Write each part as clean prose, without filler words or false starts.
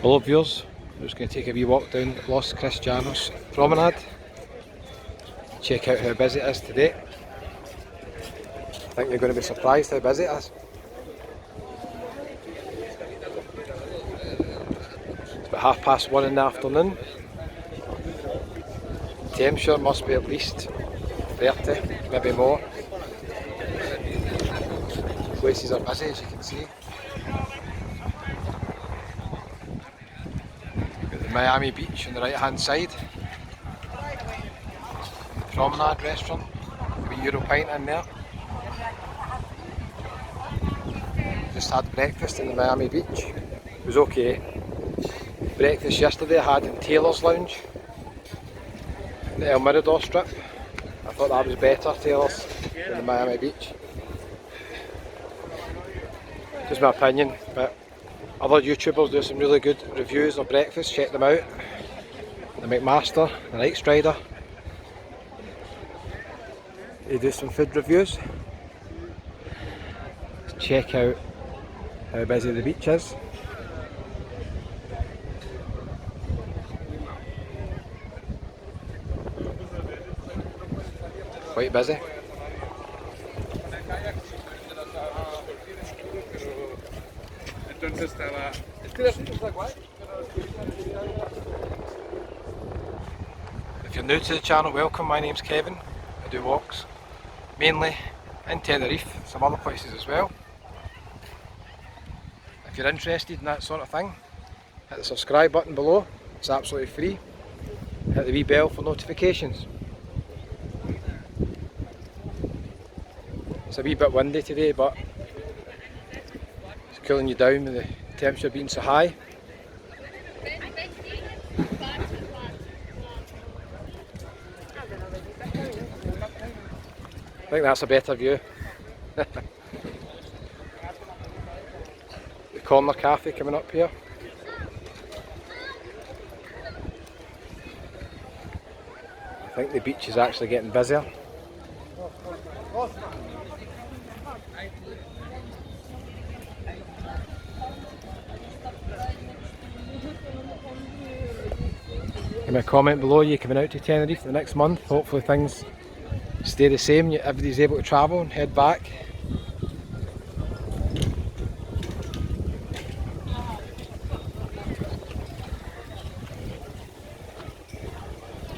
Hello viewers, we're just going to take a wee walk down Los Cristianos Promenade. Check out how busy it is today. I think you're going to be surprised how busy it is. It's about 1:30 in the afternoon. The temperature must be at least 30, maybe more. Places are busy, as you can see. Miami Beach on the right hand side. Promenade restaurant, a wee Euro pint in there. Just had breakfast in the Miami Beach. It was okay. Breakfast yesterday I had in Taylor's Lounge, in the El Mirador strip. I thought that was better, Taylor's, than the Miami Beach. Just my opinion, but other YouTubers do some really good reviews of breakfast, check them out. The McMaster, the Night Strider. They do some food reviews. Let's check out how busy the beach is. Quite busy. If you're new to the channel, welcome. My name's Kevin. I do walks mainly in Tenerife, some other places as well. If you're interested in that sort of thing, hit the subscribe button below. It's absolutely free. Hit the wee bell for notifications. It's a wee bit windy today, but it's cooling you down with the temperature being so high. I think that's a better view. The corner cafe coming up here. I think the beach is actually getting busier. Give me a comment below, you coming out to Tenerife the next month. Hopefully things stay the same, everybody's able to travel and head back.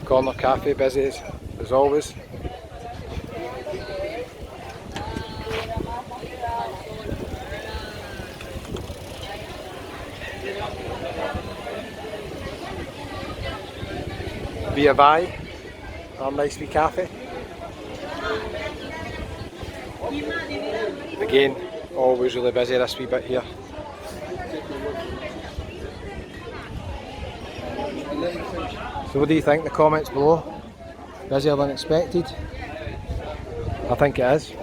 Corner cafe busy as always. Via Vai, our nice wee cafe. Again, always really busy this wee bit here. So what do you think in the comments below? Busier than expected? I think it is.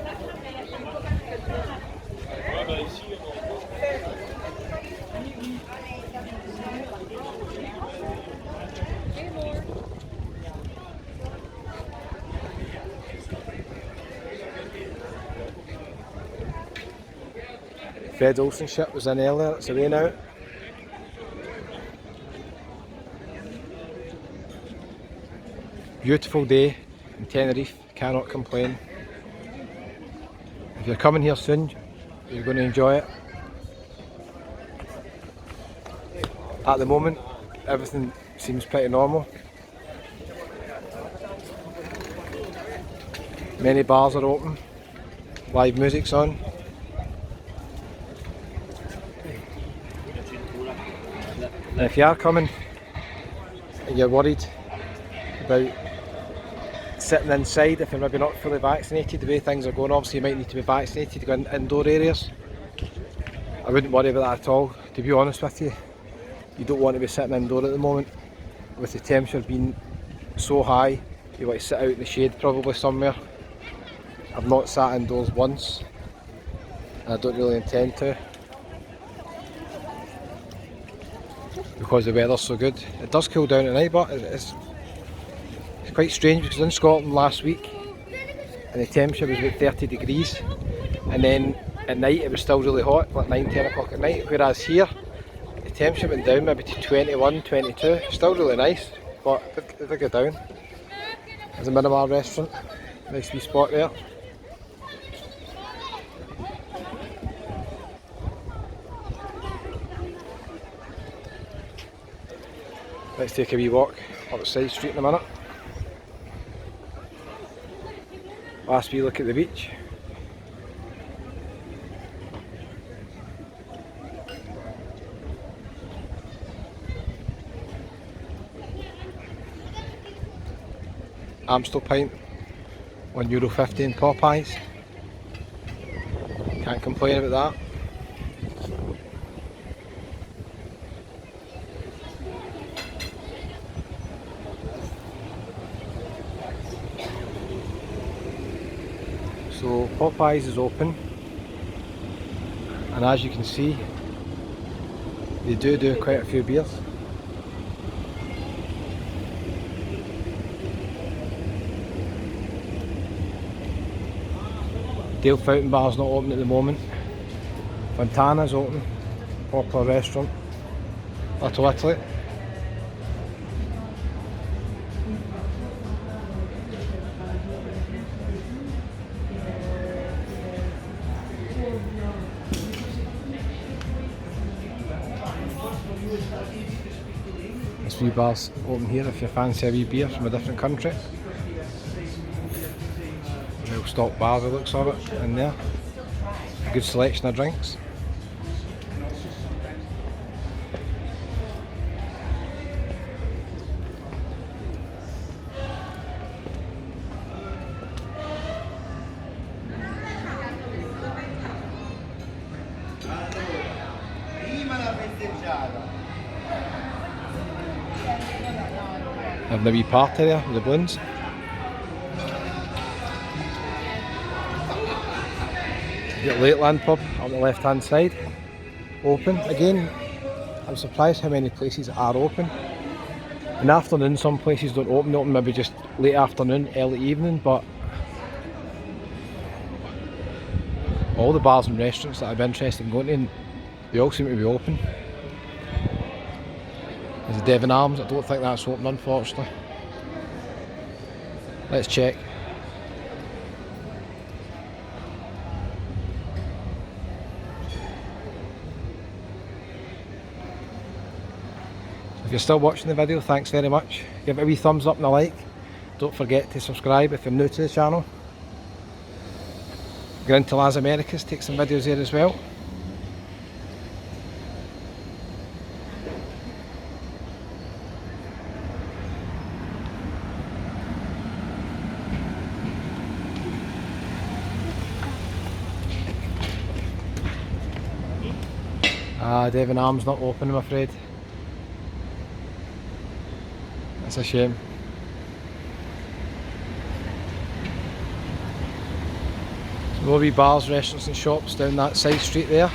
Fred Olsen ship was in earlier, it's away now. Beautiful day in Tenerife, cannot complain. If you're coming here soon, you're going to enjoy it. At the moment, everything seems pretty normal. Many bars are open, live music's on. And if you are coming and you're worried about sitting inside, if you're maybe not fully vaccinated, the way things are going, obviously you might need to be vaccinated to go in indoor areas. I wouldn't worry about that at all, to be honest with you. You don't want to be sitting indoor at the moment with the temperature being so high. You want to sit out in the shade probably somewhere. I've not sat indoors once and I don't really intend to, because the weather's so good. It does cool down at night, but it's quite strange because in Scotland last week and the temperature was about 30 degrees, and then at night it was still really hot, like 9, 10 o'clock at night, whereas here the temperature went down maybe to 21, 22. Still really nice, but if I go down, there's a Minimal restaurant. Nice wee spot there. Let's take a wee walk up the side street in a minute. Last wee look at the beach. Amstel pint, €1.50 in Popeyes. Can't complain about that. So Popeyes is open, and as you can see, they do quite a few beers. Dale Fountain Bar's not open at the moment. Fontana's open, popular restaurant. Little Italy. There's a few bars open here if you fancy a wee beer from a different country. Real stock bar by the looks of it in there. A good selection of drinks. Having a wee party there with the balloons. Got Lakeland pub on the left hand side, open again. I'm surprised how many places are open. In the afternoon some places don't open maybe just late afternoon, early evening, but all the bars and restaurants that I've been interested in going to, they all seem to be open. There's the Devon Arms, I don't think that's open unfortunately. Let's check. If you're still watching the video, thanks very much. Give it a wee thumbs up and a like. Don't forget to subscribe if you're new to the channel. Go into Las Americas, take some videos there as well. Devon Arms not open, I'm afraid. That's a shame. Some more wee bars, restaurants and shops down that side street there.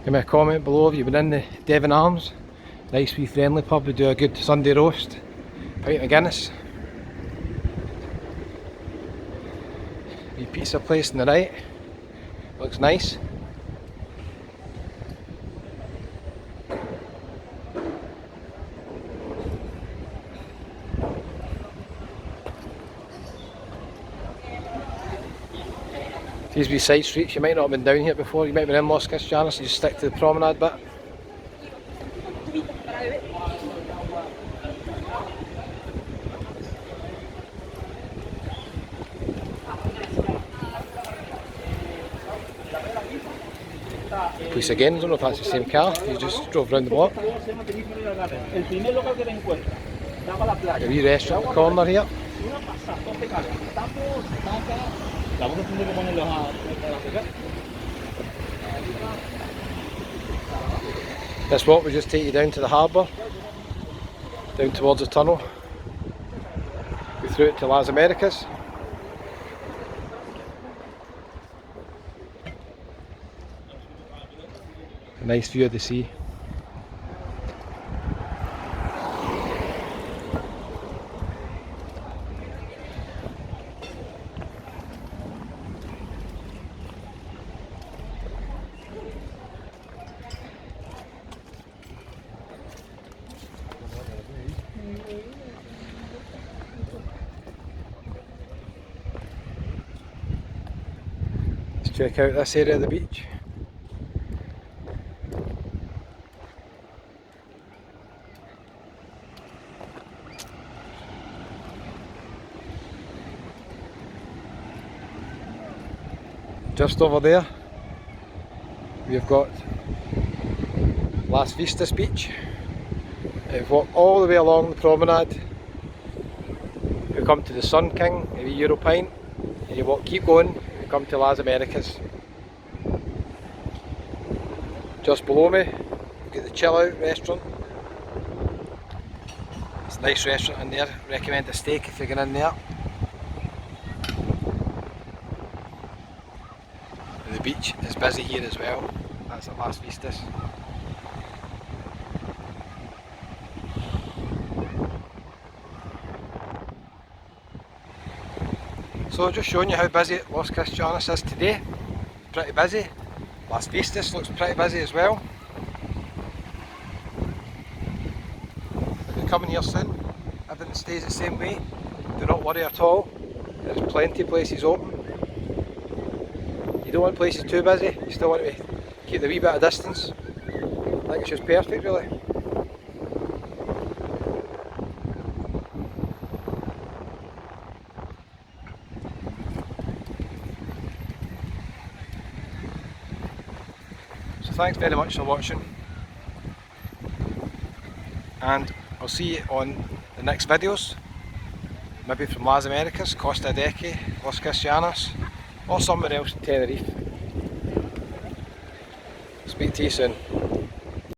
Give me a comment below if you've been in the Devon Arms. Nice wee friendly pub, we do a good Sunday roast. Pint of Guinness. Wee pizza place on the right. Looks nice. These wee side streets, you might not have been down here before, you might have been in Los Cristianos, so you just stick to the promenade bit. Police again, I don't know if that's the same car, you just drove around the block. A wee restaurant in the corner here. This walk will just take you down to the harbour, down towards the tunnel, go through it to Las Americas. A nice view of the sea. check out this area of the beach. Just over there we've got Las Vistas beach. We've walked all the way along the promenade. We come to the Sun King, the Europine, and you walk, keep going, we come to Las Americas. Just below me, we've got the Chill Out restaurant. It's a nice restaurant in there, recommend a steak if you're going in there. The beach is busy here as well, that's at Las Vistas. So just showing you how busy Los Cristianos is today. Pretty busy. Las Vistas looks pretty busy as well. If you're coming here soon, everything stays the same way. Do not worry at all. There's plenty of places open. You don't want places too busy, you still want to keep the wee bit of distance. I think it's just perfect really. So thanks very much for watching, and I'll see you on the next videos, maybe from Las Americas, Costa Deque, Los Cristianos, or somewhere else in Tenerife. Speak to you soon.